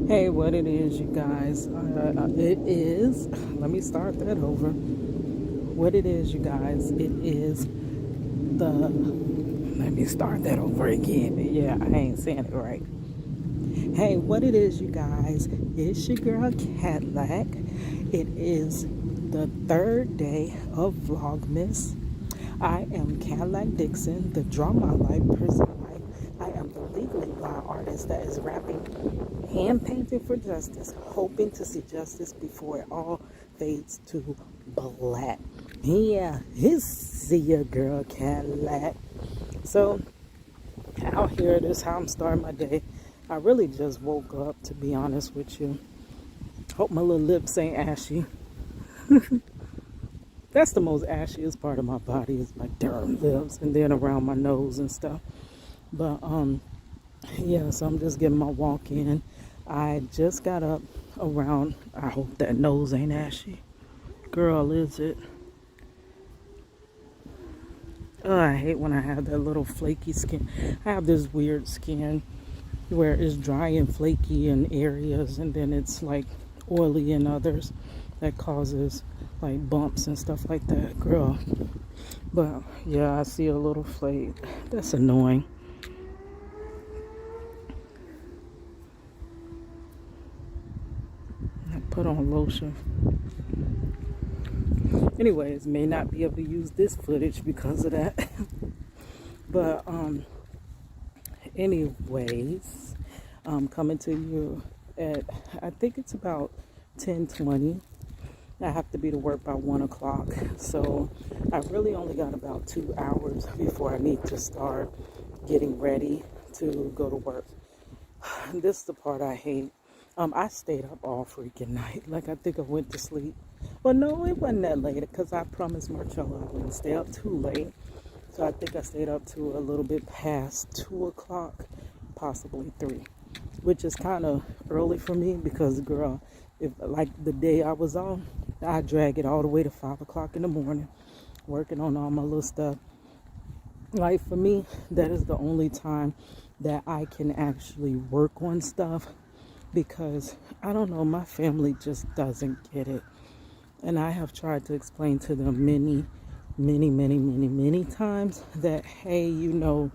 Hey, what it is, you guys? It is. Let me start that over. What it is, you guys? It is the. Let me start that over again. Yeah, I ain't saying it right. Hey, what it is, you guys? It's your girl Cadillac. It is the third day of Vlogmas. I am Cadillac Dixon, the Draw My Life Prison Life. I am the legally blind artist that is rapping, hand painting for justice, hoping to see justice before it all fades to black. Yeah, it's your girl Cadillac. So out here, this is how I'm starting my day. I really just woke up, to be honest with you. Hope my little lips ain't ashy. That's the most ashiest part of my body is my darn lips, and then around my nose and stuff. But yeah, so I'm just getting my walk in. I just got up around, I hope that nose ain't ashy. Girl, is it? Oh, I hate when I have that little flaky skin. I have this weird skin where it's dry and flaky in areas, and then it's like oily in others. That causes like bumps and stuff like that, girl. But yeah, I see a little flake. That's annoying. I put on lotion. Anyways, may not be able to use this footage because of that. But anyways, coming to you at, I think it's about 10:20. I have to be to work by 1 o'clock. So I really only got about 2 hours before I need to start getting ready to go to work. This is the part I hate. I stayed up all freaking night. Like, I think I went to sleep. Well, no, it wasn't that late because I promised Marcello I wouldn't stay up too late. So I think I stayed up to a little bit past 2 o'clock, possibly 3, which is kind of early for me because, girl, if like the day I was on, I drag it all the way to 5 o'clock in the morning, working on all my little stuff. Like, for me, that is the only time that I can actually work on stuff because, I don't know, my family just doesn't get it. And I have tried to explain to them many times that, hey, you know,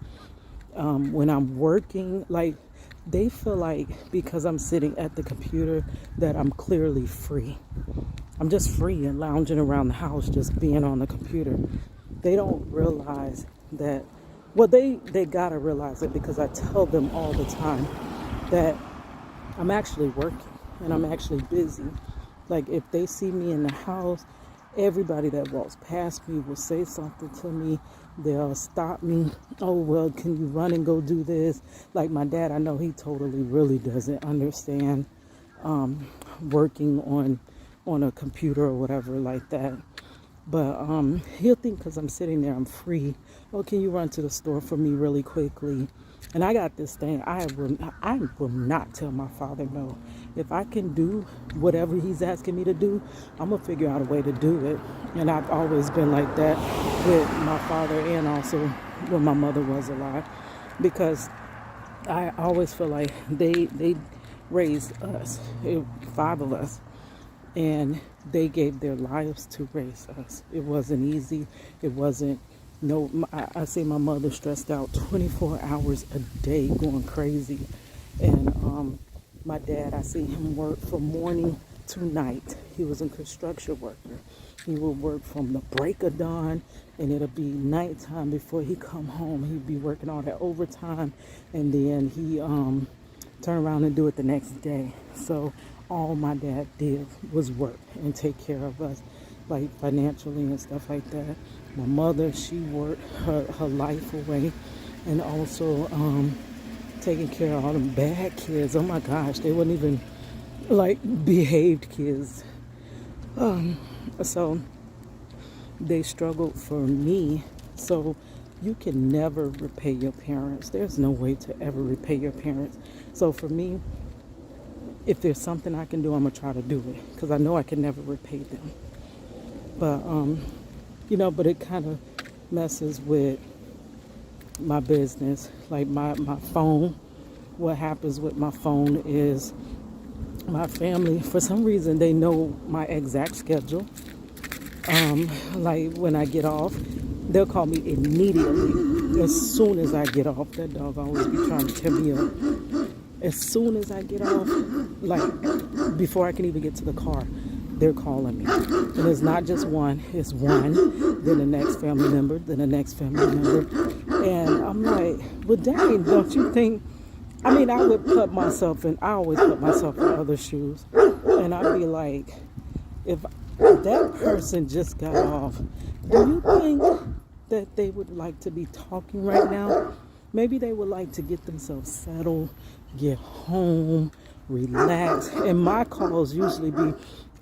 when I'm working, like, they feel like because I'm sitting at the computer that I'm clearly free. I'm just free and lounging around the house, just being on the computer. They don't realize that, well, they gotta realize it because I tell them all the time that I'm actually working and I'm actually busy. Like, if they see me in the house, everybody that walks past me will say something to me. They'll stop me. Oh, well, can you run and go do this? Like, my dad, I know he totally really doesn't understand working on a computer or whatever like that. But he'll think because I'm sitting there, I'm free. Oh, can you run to the store for me really quickly? And I got this thing. I will not tell my father no. If I can do whatever he's asking me to do, I'm going to figure out a way to do it. And I've always been like that with my father and also when my mother was alive. Because I always feel like they raised us, 5 of us. And they gave their lives to raise us. It wasn't easy. It wasn't, no, I see my mother stressed out 24 hours a day going crazy. And my dad, I see him work from morning to night. He was a construction worker. He would work from the break of dawn and it'll be nighttime before he come home. He'd be working all that overtime and then he turn around and do it the next day. So all my dad did was work and take care of us, like financially and stuff like that. My mother, she worked her life away and also taking care of all them bad kids. Oh my gosh, they weren't even like behaved kids. So they struggled for me. So you can never repay your parents. There's no way to ever repay your parents. So for me, if there's something I can do, I'm going to try to do it because I know I can never repay them. But, you know, but it kind of messes with my business. Like my phone, what happens with my phone is my family, for some reason, they know my exact schedule. Like when I get off, they'll call me immediately as soon as I get off. That dog always be trying to tear me up. As soon as I get off, like before I can even get to the car, they're calling me. And it's not just one, it's one, then the next family member, then the next family member. And I'm like, well, dang, don't you think, I mean, I would put myself in, I always put myself in other shoes. And I'd be like, if that person just got off, do you think that they would like to be talking right now? Maybe they would like to get themselves settled, get home, relax. And my calls usually be,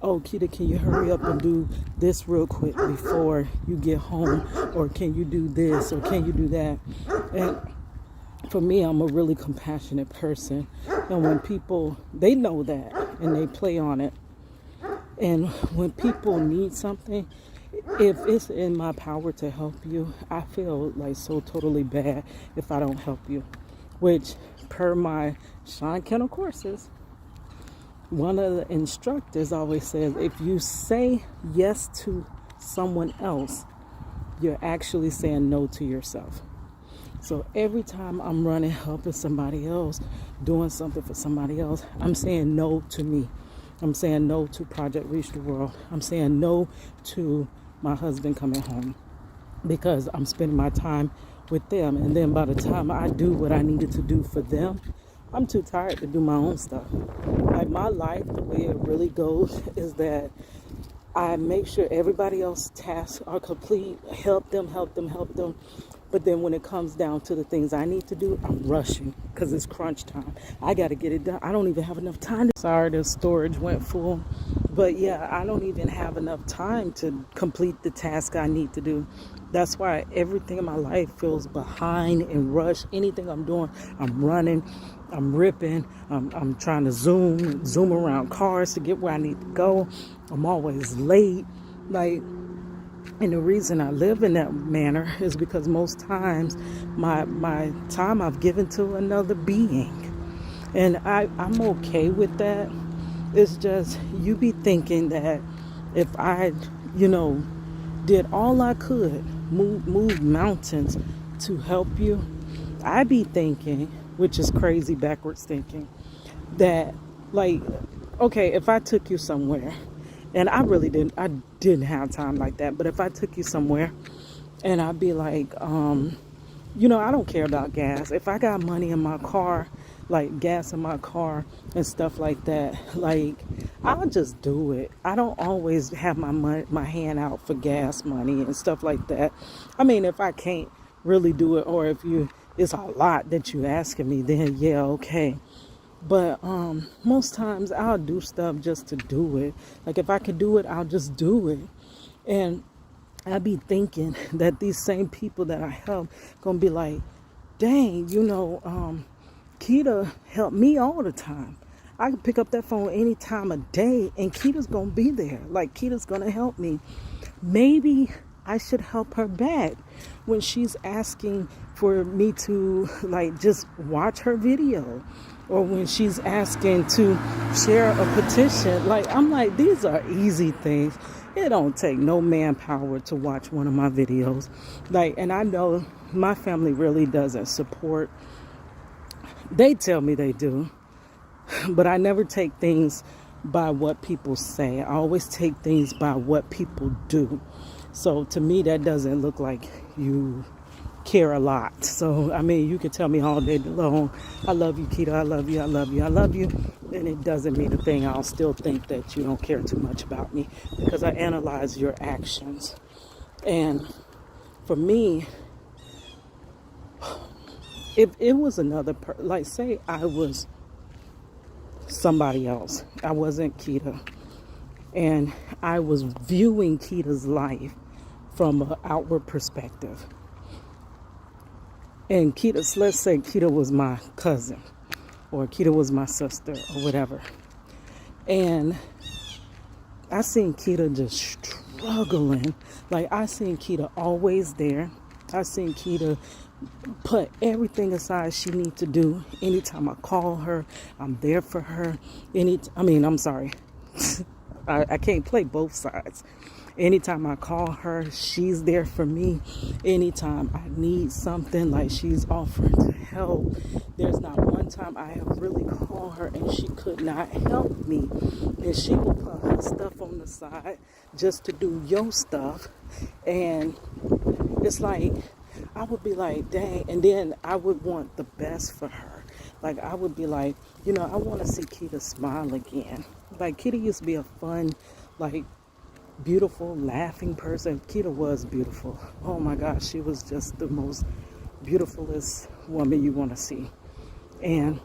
oh, Kita, can you hurry up and do this real quick before you get home? Or can you do this? Or can you do that? And for me, I'm a really compassionate person. And when people, they know that and they play on it. And when people need something, if it's in my power to help you, I feel like so totally bad if I don't help you. Which, per my Sean Kennel courses, one of the instructors always says, if you say yes to someone else, you're actually saying no to yourself. So every time I'm running, helping somebody else, doing something for somebody else, I'm saying no to me. I'm saying no to Project Reach the World. I'm saying no to my husband coming home because I'm spending my time with them. And then by the time I do what I needed to do for them, I'm too tired to do my own stuff. Like my life, the way it really goes is that I make sure everybody else's tasks are complete, help them. But then when it comes down to the things I need to do, I'm rushing because it's crunch time. I got to get it done. I don't even have enough time. Sorry, the storage went full. But yeah, I don't even have enough time to complete the task I need to do. That's why everything in my life feels behind and rushed. Anything I'm doing, I'm running, I'm ripping, I'm trying to zoom around cars to get where I need to go. I'm always late. And the reason I live in that manner is because most times my time I've given to another being. And I'm okay with that. It's just you be thinking that if I, did all I could, move mountains to help you, I be thinking, which is crazy backwards thinking, that okay, if I took you somewhere, and I didn't have time like that. But if I took you somewhere and I'd be like, I don't care about gas. If I got money in my car, like gas in my car and stuff like that, I'll just do it. I don't always have my hand out for gas money and stuff like that. I mean, if I can't really do it, or if it's a lot that you asking me, then yeah, okay. But most times I'll do stuff just to do it. Like if I can do it, I'll just do it. And I be thinking that these same people that I help gonna be like, dang, Kita helped me all the time. I can pick up that phone any time of day and Kita's gonna be there. Like Kita's gonna help me. Maybe I should help her back when she's asking for me to just watch her video. Or when she's asking to share a petition. I'm like, these are easy things. It don't take no manpower to watch one of my videos. And I know my family really doesn't support. They tell me they do. But I never take things by what people say. I always take things by what people do. So to me, that doesn't look like you care a lot. So I mean, you can tell me all day long, I love you, Kita, I love you, I love you, I love you, and it doesn't mean a thing. I'll still think that you don't care too much about me because I analyze your actions. And for me, if it was another say I was somebody else, I wasn't Kita, and I was viewing Kita's life from an outward perspective. And let's say Kita was my cousin, or Kita was my sister, or whatever. And I seen Kita just struggling. I seen Kita always there. I seen Kita put everything aside she needs to do. Anytime I call her, I'm there for her. I'm sorry. I can't play both sides. Anytime I call her, she's there for me. Anytime I need something, like she's offering to help. There's not one time I have really called her and she could not help me. And she will put her stuff on the side just to do your stuff. And it's like, I would be like, dang. And then I would want the best for her. Like, I would be like, I want to see Keita smile again. Like, Keita used to be a fun, like, beautiful, laughing person. Keita was beautiful. Oh my gosh, she was just the most beautifulest woman you want to see. And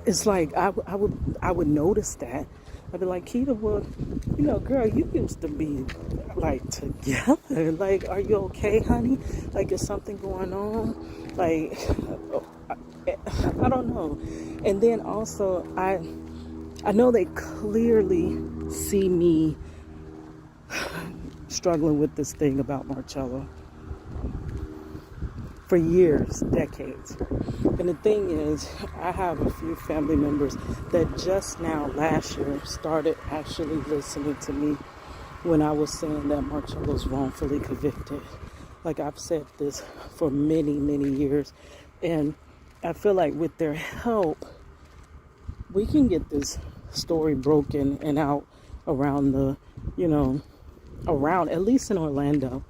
it's like, I would notice that. I'd be like, Keita, well, girl, you used to be like together. Like, are you okay, honey? Like, is something going on? Like, I don't know. And then also, I know they clearly see me struggling with this thing about Marcello for years, decades. And the thing is, I have a few family members that just now last year started actually listening to me when I was saying that Marcello's wrongfully convicted. Like, I've said this for many, many years. And I feel like with their help, we can get this story broken and out around around, at least in Orlando.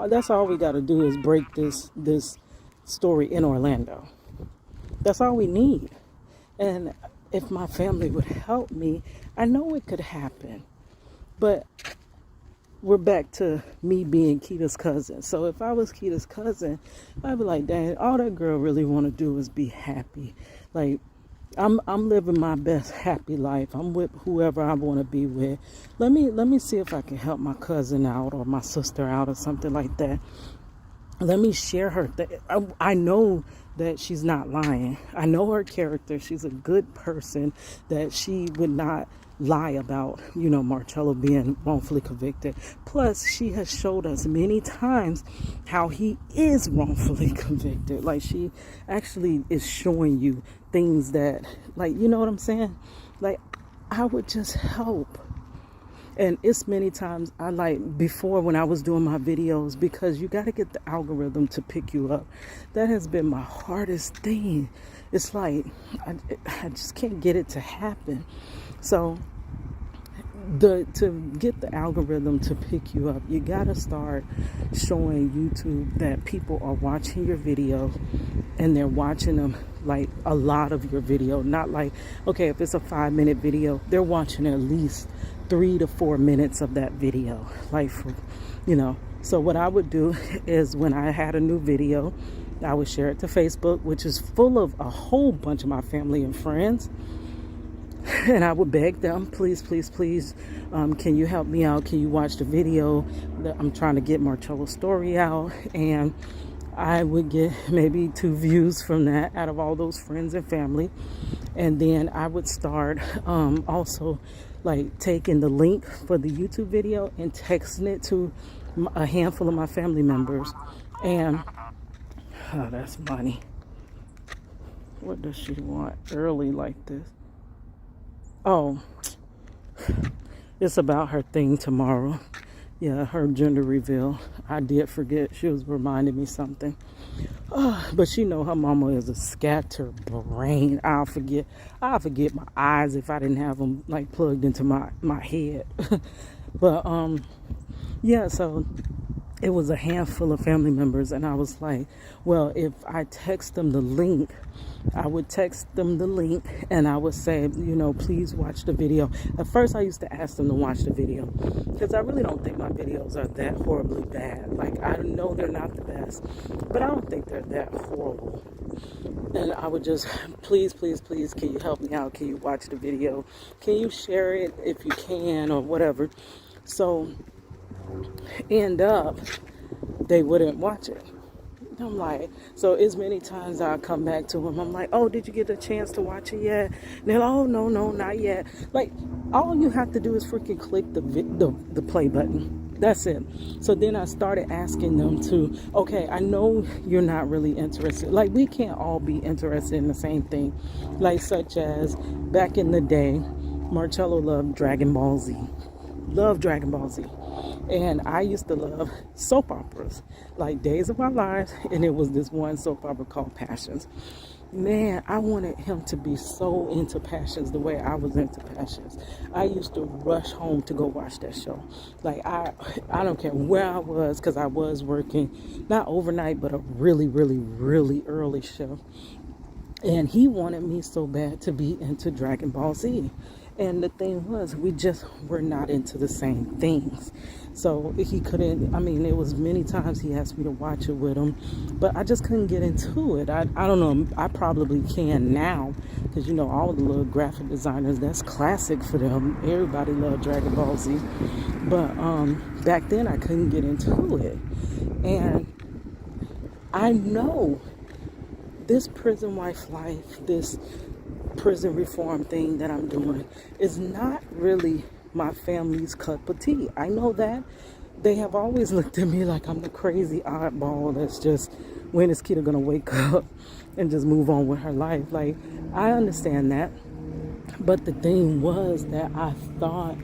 That's all we got to do is break this story in Orlando. That's all we need. And if my family would help me, I know it could happen. But we're back to me being Keita's cousin. So if I was Keita's cousin, I'd be like, dang, all that girl really want to do is be happy. Like, I'm living my best happy life. I'm with whoever I want to be with. Let me see if I can help my cousin out or my sister out or something like that. Let me share her. I know that she's not lying. I know her character. She's a good person, that she would not lie about, Marcello being wrongfully convicted. Plus, she has showed us many times how he is wrongfully convicted. Like, she actually is showing you things that, like, you know what I'm saying? Like, I would just help. And it's many times I before when I was doing my videos, because you got to get the algorithm to pick you up. That has been my hardest thing. It's like, I just can't get it to happen. So to get the algorithm to pick you up, you got to start showing YouTube that people are watching your video, and they're watching them like a lot of your video. Not like, okay, if it's a 5-minute video, they're watching at least 3 to 4 minutes of that video. Like, so what I would do is when I had a new video, I would share it to Facebook, which is full of a whole bunch of my family and friends. And I would beg them, please, please, please, can you help me out? Can you watch the video? I'm trying to get Marcello's story out. And I would get maybe 2 views from that out of all those friends and family. And then I would start also like taking the link for the YouTube video and texting it to a handful of my family members. And oh, that's money. What does she want early like this? Oh, it's about her thing tomorrow. Yeah, her gender reveal. I did forget. She was reminding me something. But she know her mama is a scatterbrain. I'll forget my eyes if I didn't have them like plugged into my head. But yeah, so it was a handful of family members, and I was like, well, if I text them the link, I would text them the link and I would say, please watch the video. At first, I used to ask them to watch the video because I really don't think my videos are that horribly bad. Like, I know they're not the best, but I don't think they're that horrible. And I would just, please, please, please, can you help me out? Can you watch the video? Can you share it if you can, or whatever? So, end up, they wouldn't watch it. I'm like, so as many times I come back to them, I'm like, oh, did you get a chance to watch it yet? And they're like, oh, no, not yet. Like, all you have to do is freaking click the play button. That's it. So then I started asking them to, okay, I know you're not really interested. Like, we can't all be interested in the same thing. Like, such as back in the day, Marcello loved Dragon Ball Z. Loved Dragon Ball Z. And I used to love soap operas, like Days of Our Lives. And it was this one soap opera called Passions. Man, I wanted him to be so into Passions the way I was into Passions. I used to rush home to go watch that show. Like, I don't care where I was, because I was working, not overnight, but a really, really, really early shift. And he wanted me so bad to be into Dragon Ball Z. And the thing was, we just were not into the same things. So he couldn't, I mean, it was many times he asked me to watch it with him, but I just couldn't get into it. I don't know, I probably can now, because, you know, all the little graphic designers, that's classic for them. Everybody loved Dragon Ball Z. But back then I couldn't get into it. And I know this prison wife life, this prison reform thing that I'm doing is not really my family's cup of tea. I know that. They have always looked at me like I'm the crazy oddball that's just, when is Kita gonna wake up and just move on with her life? Like, I understand that. But the thing was that I thought,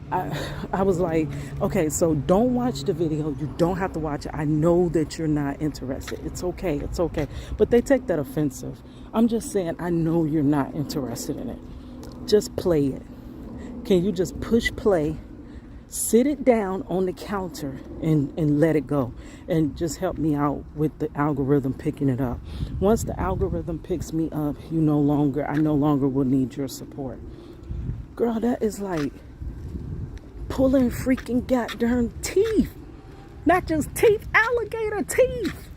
I was like, okay, so don't watch the video. You don't have to watch it. I know that you're not interested. It's okay. It's okay. But they take that offensive. I'm just saying, I know you're not interested in it. Just play it. Can you just push play, sit it down on the counter and let it go? And just help me out with the algorithm picking it up. Once the algorithm picks me up, I no longer will need your support. Girl, that is like pulling freaking goddamn teeth. Not just teeth, alligator teeth.